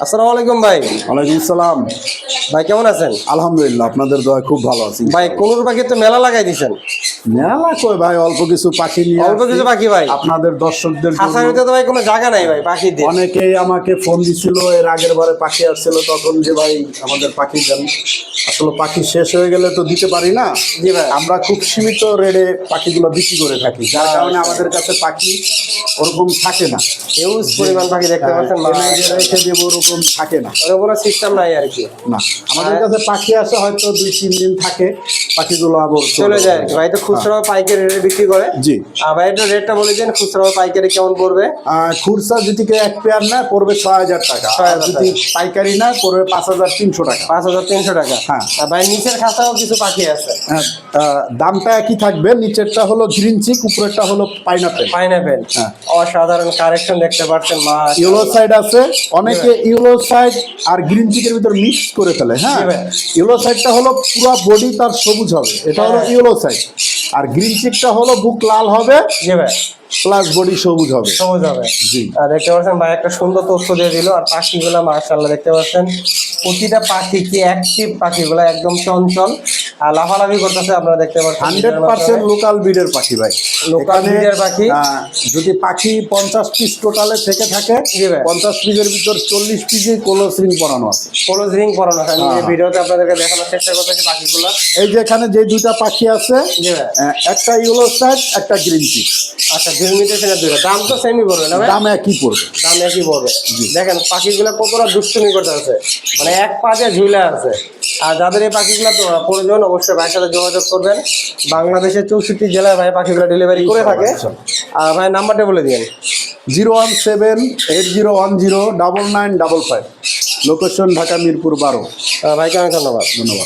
আসসালামু আলাইকুম ভাই। ওয়ালাইকুম আসসালাম। ভাই কেমন আছেন? আলহামদুলিল্লাহ, আপনাদের দোয়ায় খুব ভালো আছি। ভাই কোনুর পাখি তো মেলা লাগাই দিছেন। মেলা কই ভাই, অল্প কিছু পাখি নিয়ে অল্প কিছু আসছি পাখি ভাই। আপনাদের দর্শকদের জন্য। খাঁচার ভিতরে তো ভাই কোনো জায়গা নাই ভাই পাখি দিয়ে। অনেকেই আমাকে ফোন দিছিল, এর আগের বারে পাখি আসছিল তখন, যে ভাই আমাদের পাখি দেন। আসলে পাখি শেষ হয়ে গেলে তো দিতে পারি না। জি ভাই। আমরা খুব সীমিত রেটে পাখিগুলো বিক্রি করে থাকি, যার কারণে আমাদের কাছে পাখি ওরকম থাকে না। হিউজ পরিমাণ পাখি দেখতে পাচ্ছেন। এনে যে রেখে দেবো ওরকম থাকে না। ওর কোনো সিস্টেম নাই আর কি। না, আমাদের কাছে পাখি আসে হয়তো 2-3 দিন থাকে, পাখিগুলো আবার চলে যায় আর কি। ভাই তো খুচরা পাইকারি রেটে বিক্রি করে। জি। আর ভাই একটু রেটটা বলে দিন, খুচরা পাইকারি কেমন পড়বে? খুরসা যদি কেউ এক পেয়ার নেয় পড়বে 6,000 টাকা, আর যদি পাইকারি নেয় পড়বে 5,300 টাকা। 5,300 টাকা। হ্যাঁ। আর ভাই নিচের খাঁচাও কিছু পাখি আছে। দামটা একই থাকবে, নিচেরটা হলো গ্রিন চিক, উপরেরটা হলো পাইনাপেল। পাইনাপেল। হ্যাঁ। অসাধারণ কালেকশন দেখতে পাচ্ছেন। ইয়েলো সাইড আছে, অনেকে ইয়েলো সাইড আর গ্রিন চিকের ভিতর মিক্স করে ফেলে। হ্যাঁ, জি ভাই। ইয়েলো সাইডটা হলো পুরো বডি তার সবুজ হবে, এটা হলো ইয়েলো সাইড। আর গ্রিন চিকটা হলো বুক লাল হবে, জি ভাই, প্লাস বডি সবুজ হবে। সবুজ হবে। জি। আর দেখতে পাচ্ছেন ভাই একটা সুন্দর তথ্য দিয়ে দিল। আর পাখিগুলো মাশাআল্লাহ দেখতে পাচ্ছেন, প্রতিটা পাখি কি অ্যাক্টিভ, পাখিগুলো একদম চঞ্চল আর লাফালাফি করতেছে। আপনারা দেখতে পাচ্ছেন 100% লোকাল ব্রিডের পাখি ভাই। লোকাল এখানে, ব্রিডের পাখি। যদি পাখি 50 পিস টোটালে থেকে থাকে, জি ভাই। 50 পিসের ভিতর 40 পিসে কোলো স্রিং পরানো আছে। ক্লোজ রিং পরানো আছে। আমি এই ভিডিওতে আপনাদেরকে দেখানোর চেষ্টা করতেছি পাখিগুলো। এই যে এখানে যে দুইটা পাখি আছে, জি ভাই। একটা ইয়েলো সাইড, একটা গ্রিন চিক। আচ্ছা, ডিমিটেশনের দুটো দাম তো সেমই পড়বে না ভাই? দাম একই পড়বে। দাম একই পড়বে। দেখেন পাখিগুলো কতটা দুষ্টুমি করতে আছে, মানে এক পা দিয়ে ঝুলে আছে। আর যাদের এই পাখিগুলো প্রয়োজন অবশ্যই ভাইয়ের সাথে যোগাযোগ করবেন। বাংলাদেশের 64 জেলায় ভাই পাখিগুলো ডেলিভারি করে থাকে। আর ভাই নাম্বারটা বলে দিন। 01780109955, লোকেশন ঢাকা মিরপুর 12। ভাইকে অনেক ধন্যবাদ। ধন্যবাদ।